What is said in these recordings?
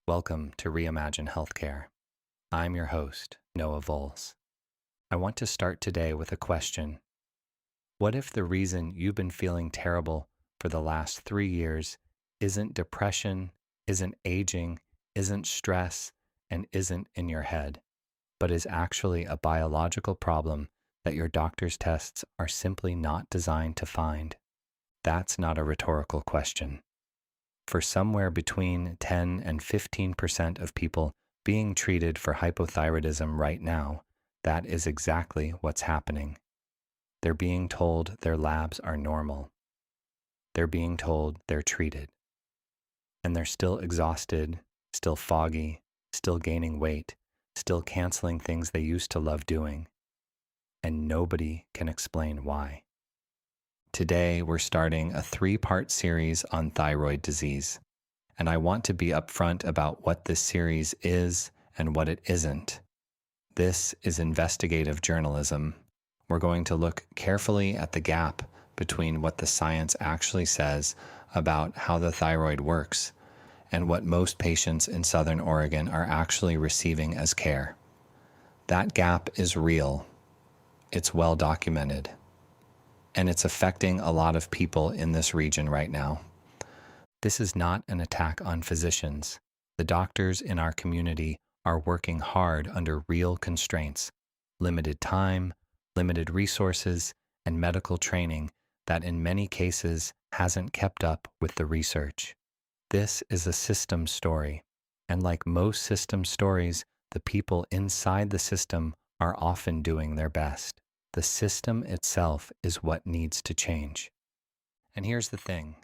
Welcome to Reimagine Healthcare. I'm your host, Noah Voles. I want to start today with a question. What if the reason you've been feeling terrible for the last 3 years isn't depression, isn't aging, isn't stress, and isn't in your head, but is actually a biological problem that your doctor's tests are simply not designed to find? That's not a rhetorical question. For somewhere between 10 and 15% of people being treated for hypothyroidism right now, that is exactly what's happening. They're being told their labs are normal. They're being told they're treated. And they're still exhausted, still foggy, still gaining weight, still canceling things they used to love doing. And nobody can explain why. Today, we're starting a 3-part series on thyroid disease, and I want to be upfront about what this series is and what it isn't. This is investigative journalism. We're going to look carefully at the gap between what the science actually says about how the thyroid works and what most patients in Southern Oregon are actually receiving as care. That gap is real. It's well documented. And it's affecting a lot of people in this region right now. This is not an attack on physicians. The doctors in our community are working hard under real constraints, limited time, limited resources, and medical training that in many cases hasn't kept up with the research. This is a system story, and like most system stories, the people inside the system are often doing their best. The system itself is what needs to change. And here's the thing.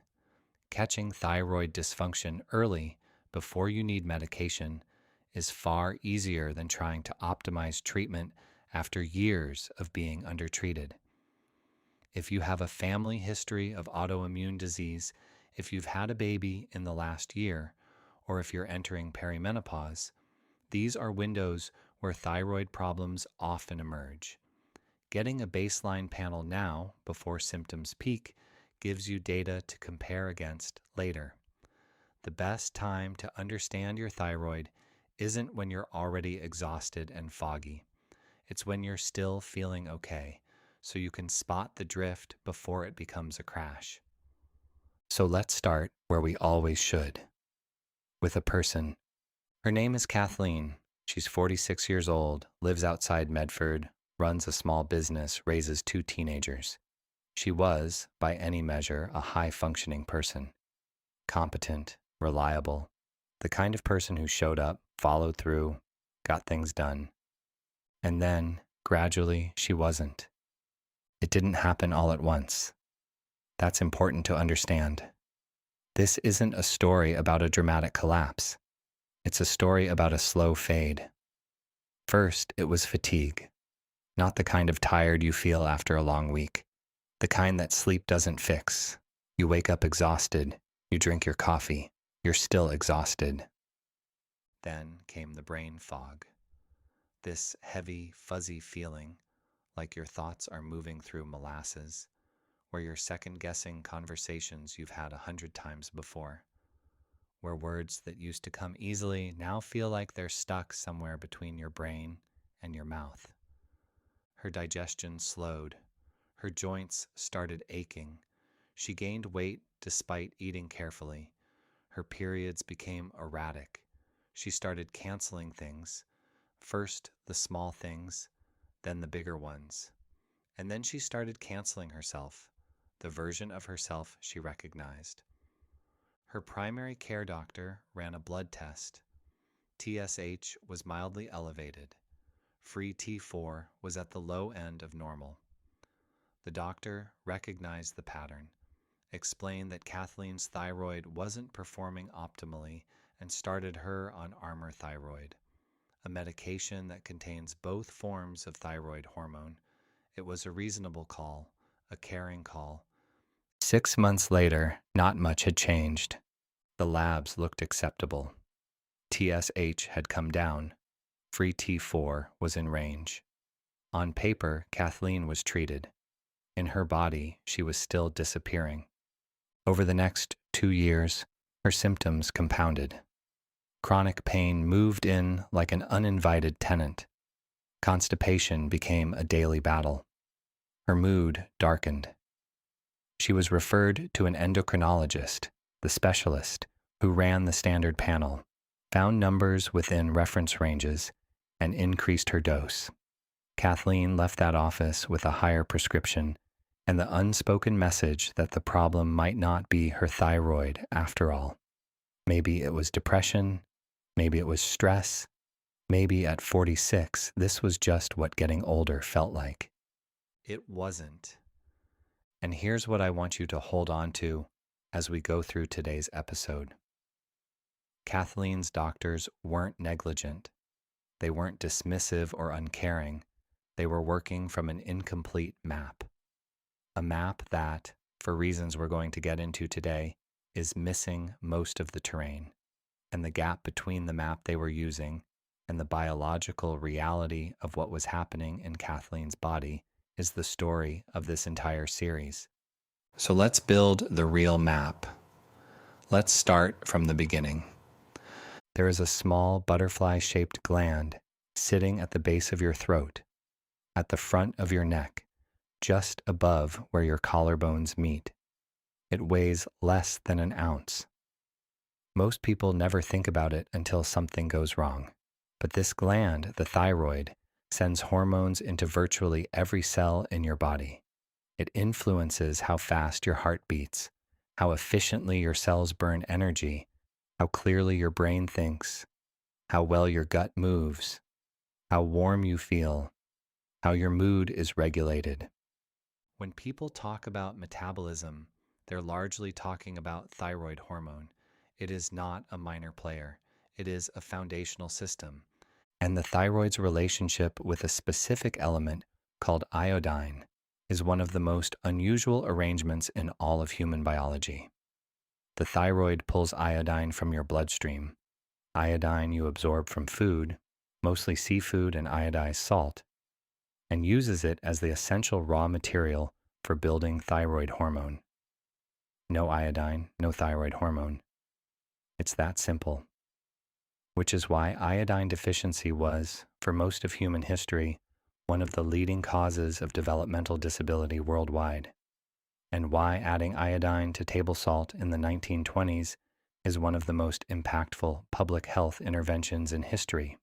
Catching thyroid dysfunction early, before you need medication, is far easier than trying to optimize treatment after years of being undertreated. If you have a family history of autoimmune disease, if you've had a baby in the last year, or if you're entering perimenopause, these are windows where thyroid problems often emerge. Getting a baseline panel now, before symptoms peak, gives you data to compare against later. The best time to understand your thyroid isn't when you're already exhausted and foggy. It's when you're still feeling okay, so you can spot the drift before it becomes a crash. So let's start where we always should, with a person. Her name is Kathleen. She's 46 years old, lives outside Medford, runs a small business, raises 2 teenagers. She was, by any measure, a high-functioning person. Competent, reliable, the kind of person who showed up, followed through, got things done. And then, gradually, she wasn't. It didn't happen all at once. That's important to understand. This isn't a story about a dramatic collapse. It's a story about a slow fade. First, it was fatigue. Not the kind of tired you feel after a long week. The kind that sleep doesn't fix. You wake up exhausted. You drink your coffee. You're still exhausted. Then came the brain fog. This heavy, fuzzy feeling, like your thoughts are moving through molasses, where you're second-guessing conversations you've had 100 times before, where words that used to come easily now feel like they're stuck somewhere between your brain and your mouth. Her digestion slowed. Her joints started aching. She gained weight despite eating carefully. Her periods became erratic. She started canceling things. First the small things, then the bigger ones. And then she started canceling herself, the version of herself she recognized. Her primary care doctor ran a blood test. TSH was mildly elevated. Free T4 was at the low end of normal. The doctor recognized the pattern, explained that Kathleen's thyroid wasn't performing optimally, and started her on Armour Thyroid, a medication that contains both forms of thyroid hormone. It was a reasonable call, a caring call. 6 months later, not much had changed. The labs looked acceptable. TSH had come down. Free T4 was in range. On paper, Kathleen was treated. In her body, she was still disappearing. Over the next 2 years, her symptoms compounded. Chronic pain moved in like an uninvited tenant. Constipation became a daily battle. Her mood darkened. She was referred to an endocrinologist, the specialist, who ran the standard panel, found numbers within reference ranges, and increased her dose. Kathleen left that office with a higher prescription and the unspoken message that the problem might not be her thyroid after all. Maybe it was depression, maybe it was stress, maybe at 46, this was just what getting older felt like. It wasn't. And here's what I want you to hold on to as we go through today's episode. Kathleen's doctors weren't negligent. They weren't dismissive or uncaring. They were working from an incomplete map. A map that, for reasons we're going to get into today, is missing most of the terrain. And the gap between the map they were using and the biological reality of what was happening in Kathleen's body is the story of this entire series. So let's build the real map. Let's start from the beginning. There is a small butterfly-shaped gland sitting at the base of your throat, at the front of your neck, just above where your collarbones meet. It weighs less than an ounce. Most people never think about it until something goes wrong. But this gland, the thyroid, sends hormones into virtually every cell in your body. It influences how fast your heart beats, how efficiently your cells burn energy, how clearly your brain thinks, how well your gut moves, how warm you feel, how your mood is regulated. When people talk about metabolism, they're largely talking about thyroid hormone. It is not a minor player. It is a foundational system. And the thyroid's relationship with a specific element called iodine is one of the most unusual arrangements in all of human biology. The thyroid pulls iodine from your bloodstream. Iodine you absorb from food, mostly seafood and iodized salt, and uses it as the essential raw material for building thyroid hormone. No iodine, no thyroid hormone. It's that simple. Which is why iodine deficiency was, for most of human history, one of the leading causes of developmental disability worldwide, and why adding iodine to table salt in the 1920s is one of the most impactful public health interventions in history.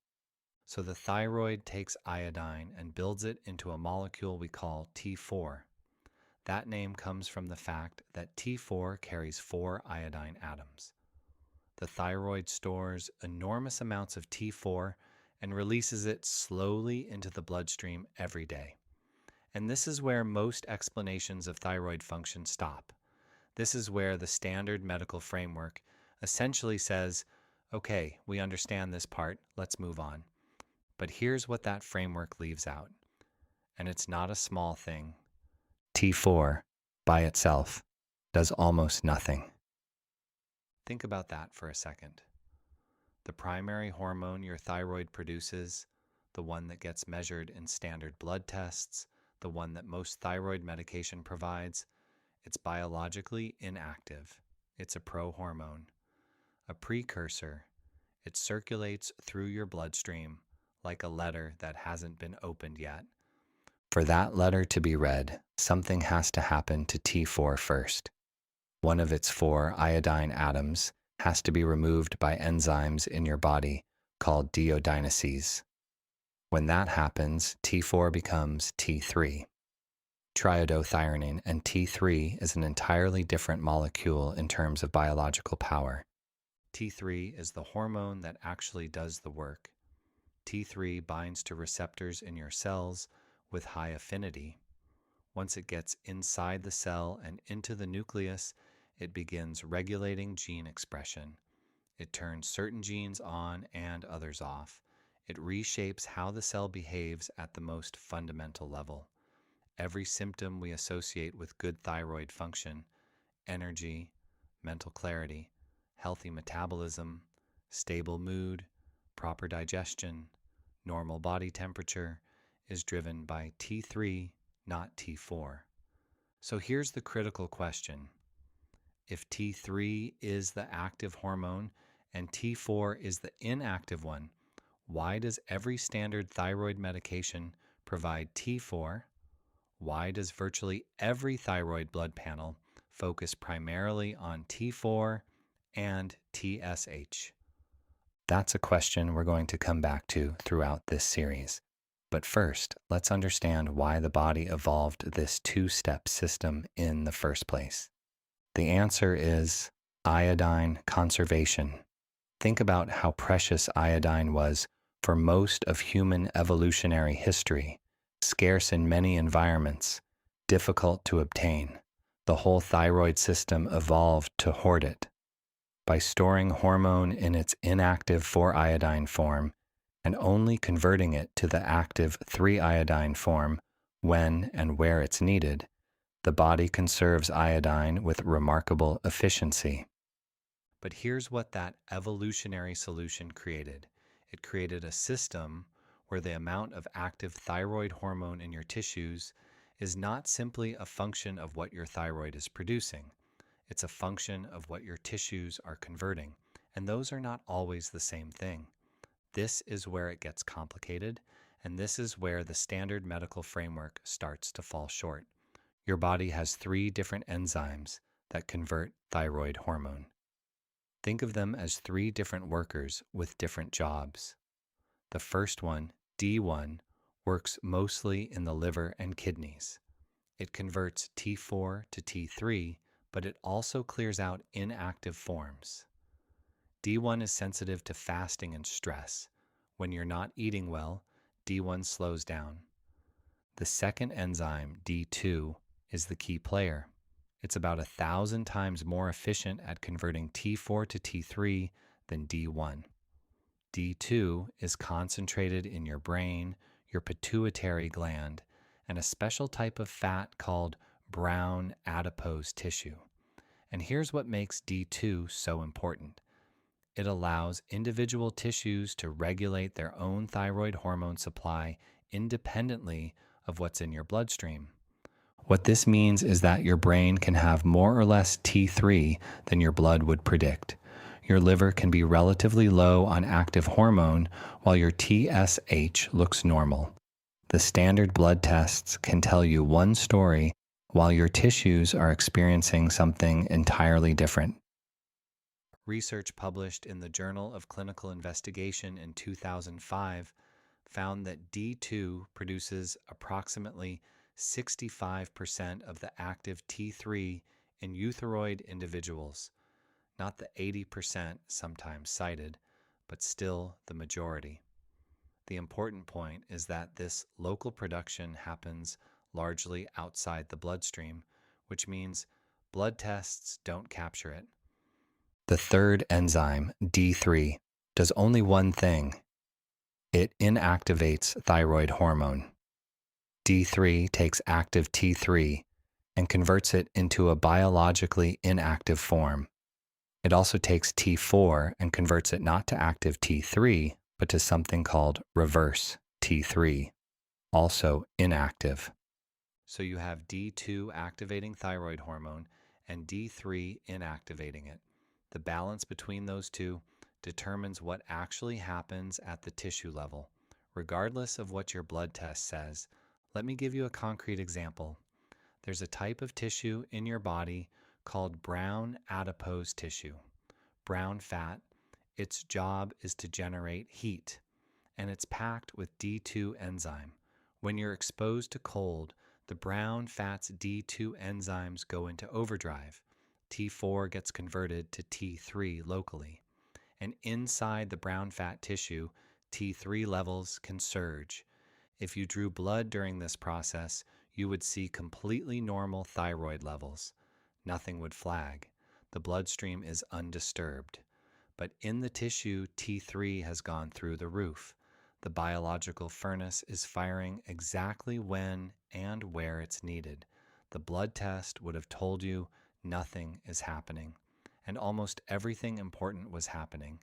So the thyroid takes iodine and builds it into a molecule we call T4. That name comes from the fact that T4 carries 4 iodine atoms. The thyroid stores enormous amounts of T4 and releases it slowly into the bloodstream every day. And this is where most explanations of thyroid function stop. This is where the standard medical framework essentially says, okay, we understand this part, let's move on. But here's what that framework leaves out. And it's not a small thing. T4, by itself, does almost nothing. Think about that for a second. The primary hormone your thyroid produces, the one that gets measured in standard blood tests, the one that most thyroid medication provides, it's biologically inactive. It's a prohormone, a precursor. It circulates through your bloodstream like a letter that hasn't been opened yet. For that letter to be read, something has to happen to T4 first. One of its 4 iodine atoms has to be removed by enzymes in your body called deodynases. When that happens, T4 becomes T3, triiodothyronine, and T3 is an entirely different molecule in terms of biological power. T3 is the hormone that actually does the work. T3 binds to receptors in your cells with high affinity. Once it gets inside the cell and into the nucleus, it begins regulating gene expression. It turns certain genes on and others off. It reshapes how the cell behaves at the most fundamental level. Every symptom we associate with good thyroid function, energy, mental clarity, healthy metabolism, stable mood, proper digestion, normal body temperature, is driven by T3, not T4. So here's the critical question. If T3 is the active hormone and T4 is the inactive one. Why does every standard thyroid medication provide T4? Why does virtually every thyroid blood panel focus primarily on T4 and TSH? That's a question we're going to come back to throughout this series. But first, let's understand why the body evolved this two-step system in the first place. The answer is iodine conservation. Think about how precious iodine was for most of human evolutionary history, scarce in many environments, difficult to obtain. The whole thyroid system evolved to hoard it. By storing hormone in its inactive 4-iodine form and only converting it to the active 3-iodine form when and where it's needed, the body conserves iodine with remarkable efficiency. But here's what that evolutionary solution created. It created a system where the amount of active thyroid hormone in your tissues is not simply a function of what your thyroid is producing. It's a function of what your tissues are converting, and those are not always the same thing. This is where it gets complicated, and this is where the standard medical framework starts to fall short. Your body has 3 different enzymes that convert thyroid hormone. Think of them as 3 different workers with different jobs. The first one, D1, works mostly in the liver and kidneys. It converts T4 to T3, but it also clears out inactive forms. D1 is sensitive to fasting and stress. When you're not eating well, D1 slows down. The second enzyme, D2, is the key player. It's about 1,000 times more efficient at converting T4 to T3 than D1. D2 is concentrated in your brain, your pituitary gland, and a special type of fat called brown adipose tissue. And here's what makes D2 so important. It allows individual tissues to regulate their own thyroid hormone supply independently of what's in your bloodstream. What this means is that your brain can have more or less T3 than your blood would predict. Your liver can be relatively low on active hormone while your TSH looks normal. The standard blood tests can tell you one story while your tissues are experiencing something entirely different. Research published in the Journal of Clinical Investigation in 2005 found that D2 produces approximately 65% of the active T3 in euthyroid individuals, not the 80% sometimes cited, but still the majority. The important point is that this local production happens largely outside the bloodstream, which means blood tests don't capture it. The third enzyme, D3, does only one thing. It inactivates thyroid hormone. D3 takes active T3 and converts it into a biologically inactive form. It also takes T4 and converts it not to active T3, but to something called reverse T3, also inactive. So you have D2 activating thyroid hormone and D3 inactivating it. The balance between those two determines what actually happens at the tissue level, regardless of what your blood test says. Let me give you a concrete example. There's a type of tissue in your body called brown adipose tissue. Brown fat, its job is to generate heat, and it's packed with D2 enzyme. When you're exposed to cold, the brown fat's D2 enzymes go into overdrive. T4 gets converted to T3 locally. And inside the brown fat tissue, T3 levels can surge. If you drew blood during this process, you would see completely normal thyroid levels. Nothing would flag. The bloodstream is undisturbed. But in the tissue, T3 has gone through the roof. The biological furnace is firing exactly when and where it's needed. The blood test would have told you nothing is happening, and almost everything important was happening.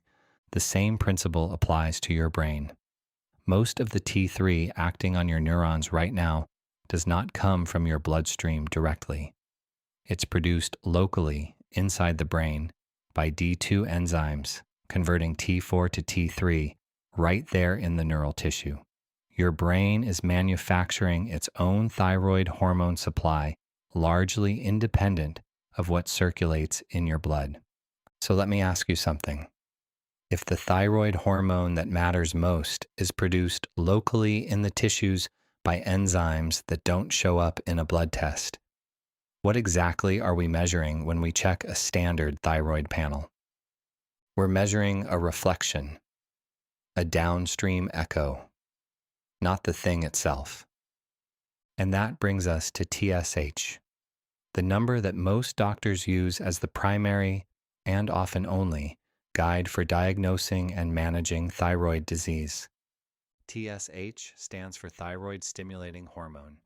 The same principle applies to your brain. Most of the T3 acting on your neurons right now does not come from your bloodstream directly. It's produced locally inside the brain by D2 enzymes converting T4 to T3 right there in the neural tissue. Your brain is manufacturing its own thyroid hormone supply, largely independent of what circulates in your blood. So let me ask you something. If the thyroid hormone that matters most is produced locally in the tissues by enzymes that don't show up in a blood test, what exactly are we measuring when we check a standard thyroid panel? We're measuring a reflection, a downstream echo, not the thing itself. And that brings us to TSH, the number that most doctors use as the primary and often only guide for diagnosing and managing thyroid disease. TSH stands for thyroid stimulating hormone.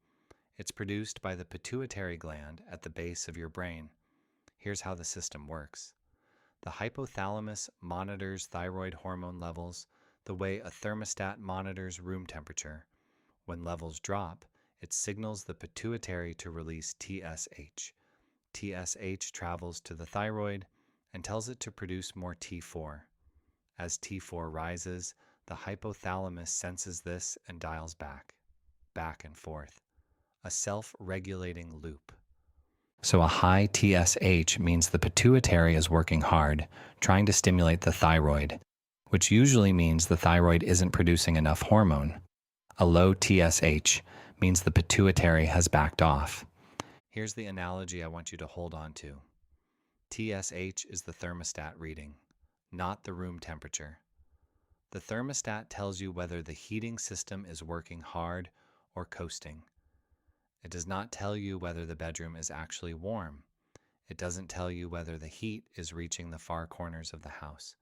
It's produced by the pituitary gland at the base of your brain. Here's how the system works. The hypothalamus monitors thyroid hormone levels the way a thermostat monitors room temperature. When levels drop, it signals the pituitary to release TSH. TSH travels to the thyroid and tells it to produce more T4. As T4 rises, the hypothalamus senses this and dials back and forth, a self-regulating loop. So a high TSH means the pituitary is working hard, trying to stimulate the thyroid, which usually means the thyroid isn't producing enough hormone. A low TSH means the pituitary has backed off. Here's the analogy I want you to hold on to. TSH is the thermostat reading, not the room temperature. The thermostat tells you whether the heating system is working hard or coasting. It does not tell you whether the bedroom is actually warm. It doesn't tell you whether the heat is reaching the far corners of the house.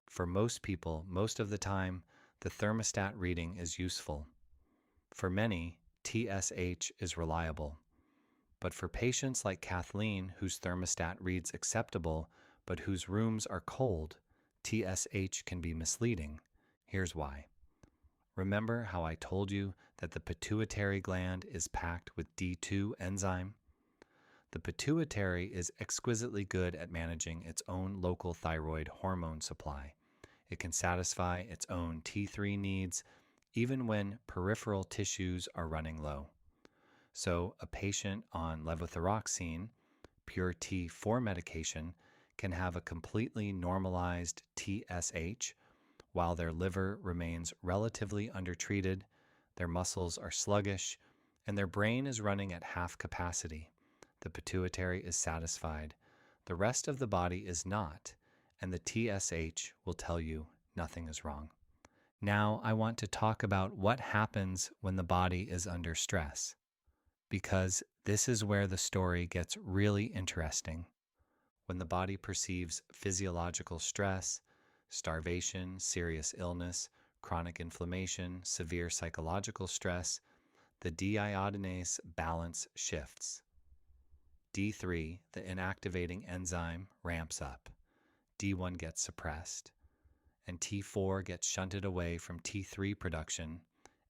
For most people, most of the time, the thermostat reading is useful. For many, TSH is reliable. But for patients like Kathleen, whose thermostat reads acceptable, but whose rooms are cold, TSH can be misleading. Here's why. Remember how I told you that the pituitary gland is packed with D2 enzyme? The pituitary is exquisitely good at managing its own local thyroid hormone supply. It can satisfy its own T3 needs even when peripheral tissues are running low. So a patient on levothyroxine, pure T4 medication, can have a completely normalized TSH while their liver remains relatively undertreated, their muscles are sluggish, and their brain is running at half capacity. The pituitary is satisfied. The rest of the body is not, and the TSH will tell you nothing is wrong. Now I want to talk about what happens when the body is under stress, because this is where the story gets really interesting. When the body perceives physiological stress, starvation, serious illness, chronic inflammation, severe psychological stress, the deiodinase balance shifts. D3, the inactivating enzyme, ramps up. D1 gets suppressed, and T4 gets shunted away from T3 production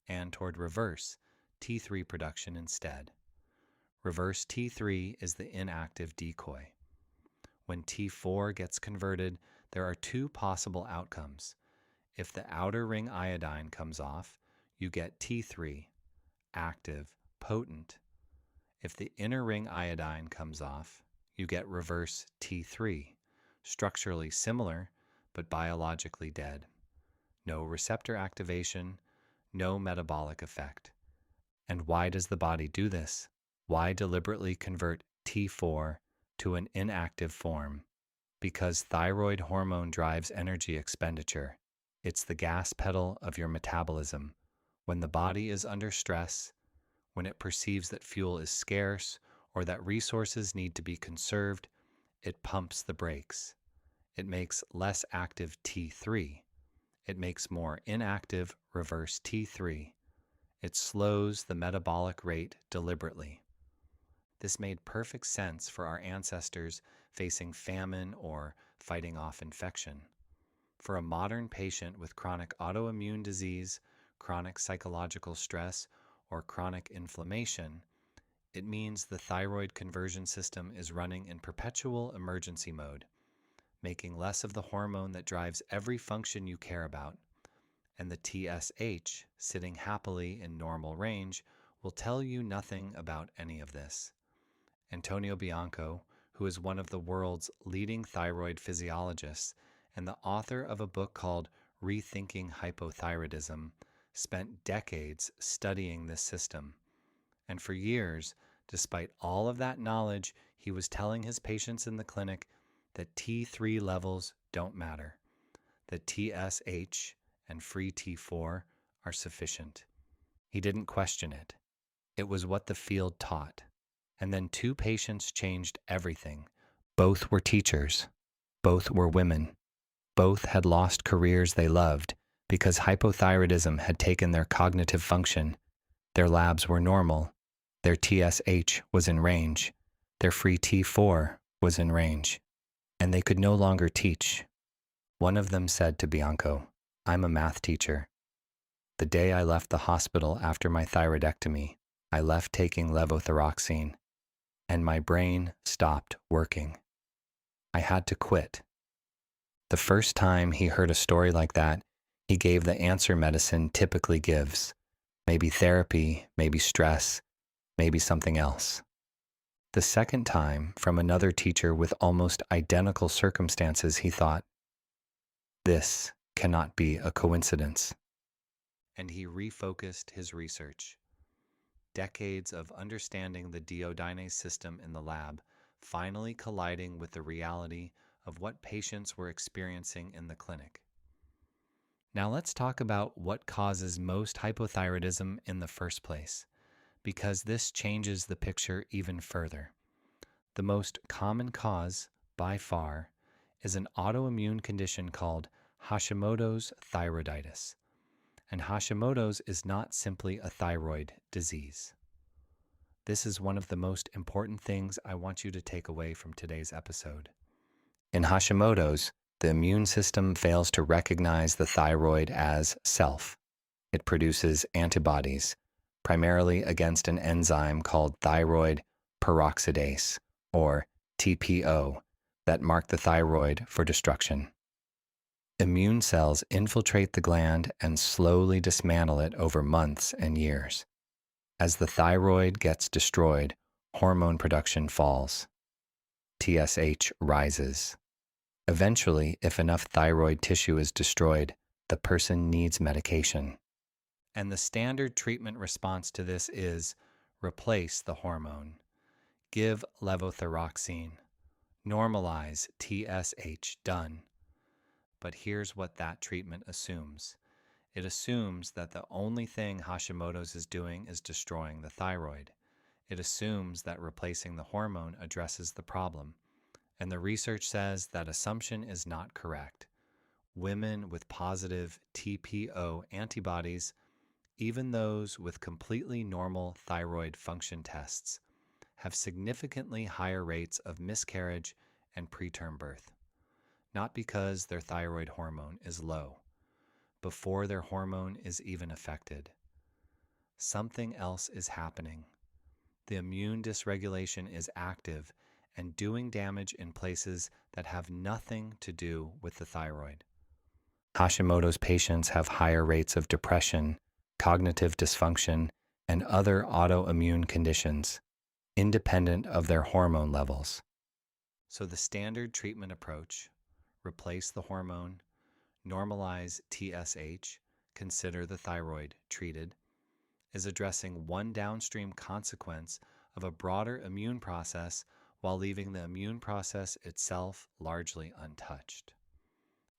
and toward reverse T3 production instead. Reverse T3 is the inactive decoy. When T4 gets converted, there are two possible outcomes. If the outer ring iodine comes off, you get T3, active, potent. If the inner ring iodine comes off, you get reverse T3, structurally similar, but biologically dead. No receptor activation, no metabolic effect. And why does the body do this? Why deliberately convert T4 to an inactive form? Because thyroid hormone drives energy expenditure. It's the gas pedal of your metabolism. When the body is under stress, when it perceives that fuel is scarce or that resources need to be conserved, it pumps the brakes. It makes less active T3. It makes more inactive reverse T3. It slows the metabolic rate deliberately. This made perfect sense for our ancestors facing famine or fighting off infection. For a modern patient with chronic autoimmune disease, chronic psychological stress, or chronic inflammation, it means the thyroid conversion system is running in perpetual emergency mode. making less of the hormone that drives every function you care about. And the TSH, sitting happily in normal range, will tell you nothing about any of this. Antonio Bianco, who is one of the world's leading thyroid physiologists and the author of a book called Rethinking Hypothyroidism, spent decades studying this system. And for years, despite all of that knowledge, he was telling his patients in the clinic that T3 levels don't matter, that TSH and free T4 are sufficient. He didn't question it. It was what the field taught. And then two patients changed everything. Both were teachers. Both were women. Both had lost careers they loved because hypothyroidism had taken their cognitive function. Their labs were normal. Their TSH was in range. Their free T4 was in range. And they could no longer teach. One of them said to Bianco, "I'm a math teacher. The day I left the hospital after my thyroidectomy, I left taking levothyroxine, and my brain stopped working. I had to quit." The first time he heard a story like that, he gave the answer medicine typically gives. Maybe therapy, maybe stress, maybe something else. The second time, from another teacher with almost identical circumstances, he thought, "This cannot be a coincidence." And he refocused his research. Decades of understanding the duodenase system in the lab finally colliding with the reality of what patients were experiencing in the clinic. Now let's talk about what causes most hypothyroidism in the first place, because this changes the picture even further. The most common cause, by far, is an autoimmune condition called Hashimoto's thyroiditis. And Hashimoto's is not simply a thyroid disease. This is one of the most important things I want you to take away from today's episode. In Hashimoto's, the immune system fails to recognize the thyroid as self. It produces antibodies, primarily against an enzyme called thyroid peroxidase, or TPO, that mark the thyroid for destruction. Immune cells infiltrate the gland and slowly dismantle it over months and years. As the thyroid gets destroyed, hormone production falls. TSH rises. Eventually, if enough thyroid tissue is destroyed, the person needs medication. And the standard treatment response to this is replace the hormone, give levothyroxine, normalize TSH, done. But here's what that treatment assumes. It assumes that the only thing Hashimoto's is doing is destroying the thyroid. It assumes that replacing the hormone addresses the problem. And the research says that assumption is not correct. Women with positive TPO antibodies, even those with completely normal thyroid function tests, have significantly higher rates of miscarriage and preterm birth. Not because their thyroid hormone is low, before their hormone is even affected. Something else is happening. The immune dysregulation is active and doing damage in places that have nothing to do with the thyroid. Hashimoto's patients have higher rates of depression, cognitive dysfunction, and other autoimmune conditions, independent of their hormone levels. So the standard treatment approach, replace the hormone, normalize TSH, consider the thyroid treated, is addressing one downstream consequence of a broader immune process while leaving the immune process itself largely untouched.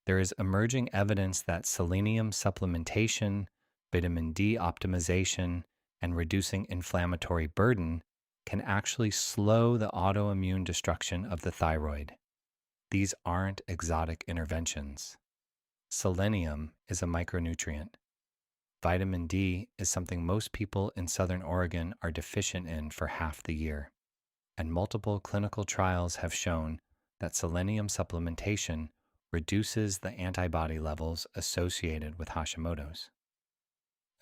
There is emerging evidence that selenium supplementation, vitamin D optimization, and reducing inflammatory burden can actually slow the autoimmune destruction of the thyroid. These aren't exotic interventions. Selenium is a micronutrient. Vitamin D is something most people in Southern Oregon are deficient in for half the year, and multiple clinical trials have shown that selenium supplementation reduces the antibody levels associated with Hashimoto's.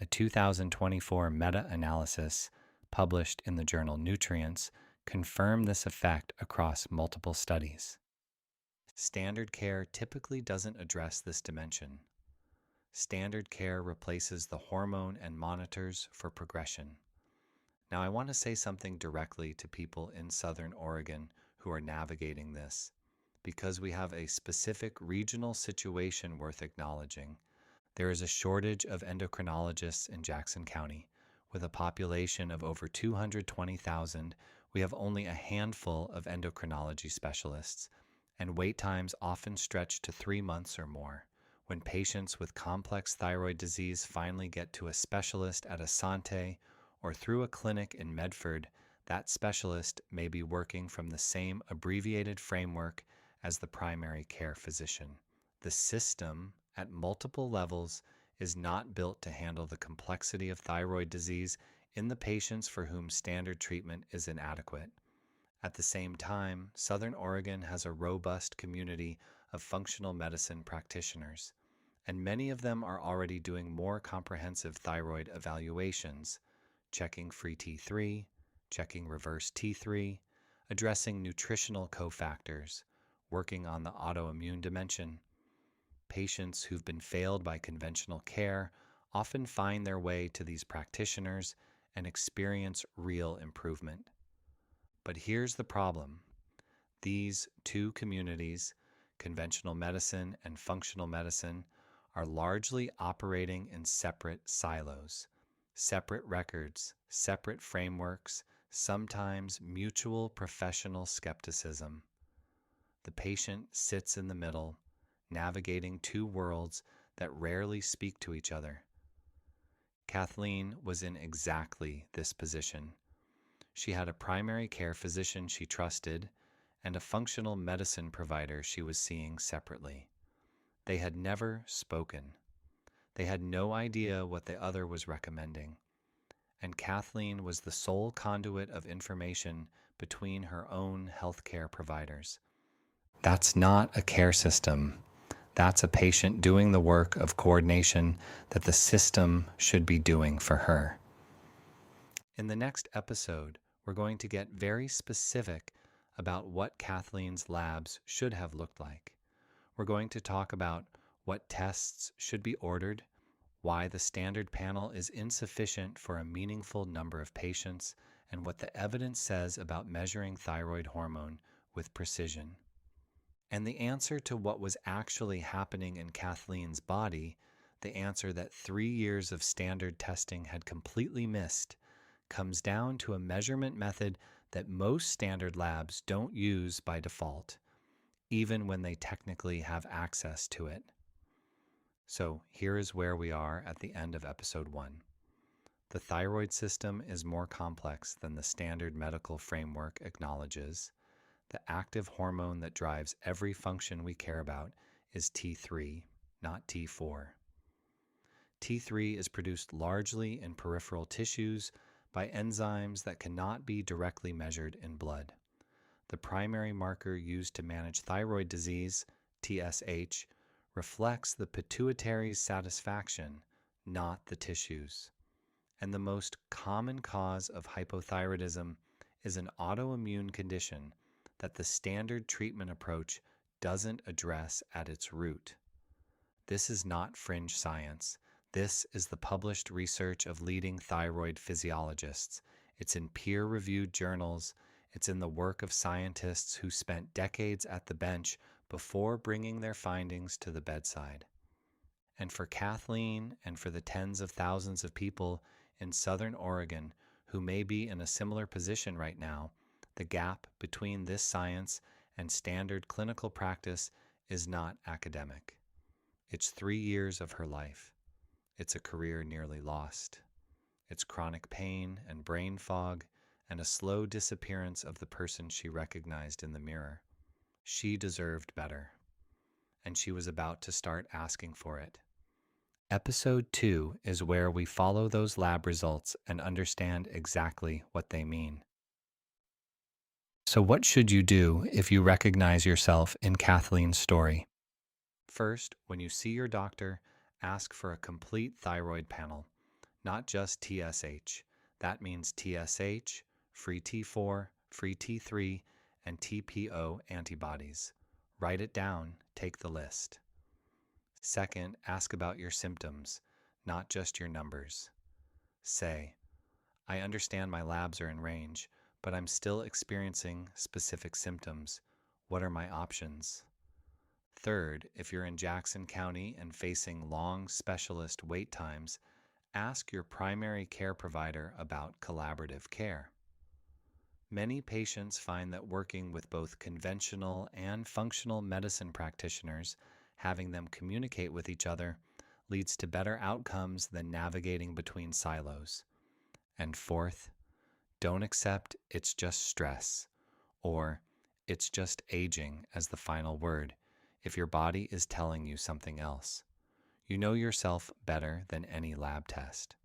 A 2024 meta-analysis published in the journal Nutrients confirmed this effect across multiple studies. Standard care typically doesn't address this dimension. Standard care replaces the hormone and monitors for progression. Now, I want to say something directly to people in Southern Oregon who are navigating this, because we have a specific regional situation worth acknowledging. There is a shortage of endocrinologists in Jackson County. With a population of over 220,000, we have only a handful of endocrinology specialists, and wait times often stretch to 3 months or more. When patients with complex thyroid disease finally get to a specialist at Asante or through a clinic in Medford, that specialist may be working from the same abbreviated framework as the primary care physician. The system, at multiple levels, is not built to handle the complexity of thyroid disease in the patients for whom standard treatment is inadequate. At the same time, Southern Oregon has a robust community of functional medicine practitioners, and many of them are already doing more comprehensive thyroid evaluations, checking free T3, checking reverse T3, addressing nutritional cofactors, working on the autoimmune dimension. Patients who've been failed by conventional care often find their way to these practitioners and experience real improvement. But here's the problem. These two communities, conventional medicine and functional medicine, are largely operating in separate silos, separate records, separate frameworks, sometimes mutual professional skepticism. The patient sits in the middle, navigating two worlds that rarely speak to each other. Kathleen was in exactly this position. She had a primary care physician she trusted and a functional medicine provider she was seeing separately. They had never spoken. They had no idea what the other was recommending. And Kathleen was the sole conduit of information between her own healthcare providers. That's not a care system. That's a patient doing the work of coordination that the system should be doing for her. In the next episode, we're going to get very specific about what Kathleen's labs should have looked like. We're going to talk about what tests should be ordered, why the standard panel is insufficient for a meaningful number of patients, and what the evidence says about measuring thyroid hormone with precision. And the answer to what was actually happening in Kathleen's body, the answer that 3 years of standard testing had completely missed, comes down to a measurement method that most standard labs don't use by default, even when they technically have access to it. So here is where we are at the end of episode 1. The thyroid system is more complex than the standard medical framework acknowledges. The active hormone that drives every function we care about is T3, not T4. T3 is produced largely in peripheral tissues by enzymes that cannot be directly measured in blood. The primary marker used to manage thyroid disease, TSH, reflects the pituitary's satisfaction, not the tissues. And the most common cause of hypothyroidism is an autoimmune condition that the standard treatment approach doesn't address at its root. This is not fringe science. This is the published research of leading thyroid physiologists. It's in peer-reviewed journals. It's in the work of scientists who spent decades at the bench before bringing their findings to the bedside. And for Kathleen and for the tens of thousands of people in Southern Oregon who may be in a similar position right now, the gap between this science and standard clinical practice is not academic. It's 3 years of her life. It's a career nearly lost. It's chronic pain and brain fog and a slow disappearance of the person she recognized in the mirror. She deserved better, and she was about to start asking for it. Episode 2 is where we follow those lab results and understand exactly what they mean. So what should you do if you recognize yourself in Kathleen's story? First, when you see your doctor, ask for a complete thyroid panel, not just TSH. That means TSH, free T4, free T3, and TPO antibodies. Write it down, take the list. Second, ask about your symptoms, not just your numbers. Say, I understand my labs are in range, but I'm still experiencing specific symptoms. What are my options? Third, if you're in Jackson County and facing long specialist wait times, ask your primary care provider about collaborative care. Many patients find that working with both conventional and functional medicine practitioners, having them communicate with each other, leads to better outcomes than navigating between silos. And fourth, don't accept it's just stress or it's just aging as the final word if your body is telling you something else. You know yourself better than any lab test.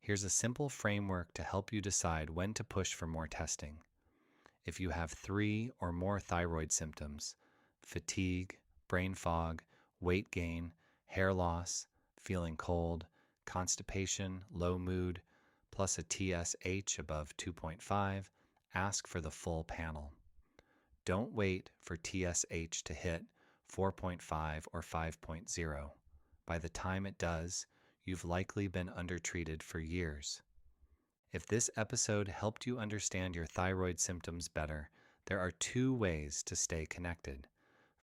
Here's a simple framework to help you decide when to push for more testing. If you have 3 or more thyroid symptoms, fatigue, brain fog, weight gain, hair loss, feeling cold, constipation, low mood, plus a TSH above 2.5, ask for the full panel. Don't wait for TSH to hit 4.5 or 5.0. By the time it does, you've likely been undertreated for years. If this episode helped you understand your thyroid symptoms better, there are 2 ways to stay connected.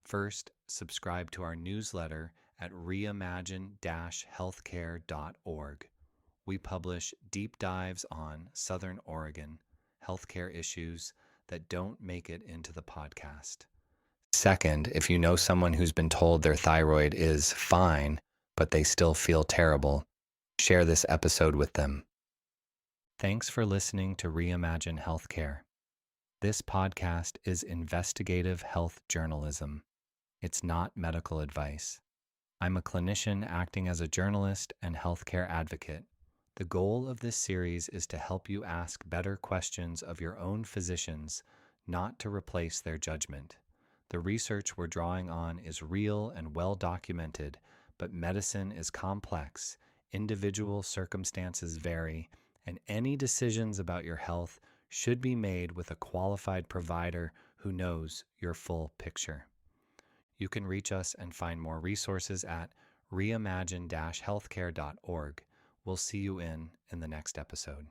First, subscribe to our newsletter at reimagine-healthcare.org. We publish deep dives on Southern Oregon healthcare issues that don't make it into the podcast. Second, if you know someone who's been told their thyroid is fine, but they still feel terrible, share this episode with them. Thanks for listening to Reimagine Healthcare. This podcast is investigative health journalism. It's not medical advice. I'm a clinician acting as a journalist and healthcare advocate. The goal of this series is to help you ask better questions of your own physicians, not to replace their judgment. The research we're drawing on is real and well documented, but medicine is complex, individual circumstances vary, and any decisions about your health should be made with a qualified provider who knows your full picture. You can reach us and find more resources at reimagine-healthcare.org. We'll see you in the next episode.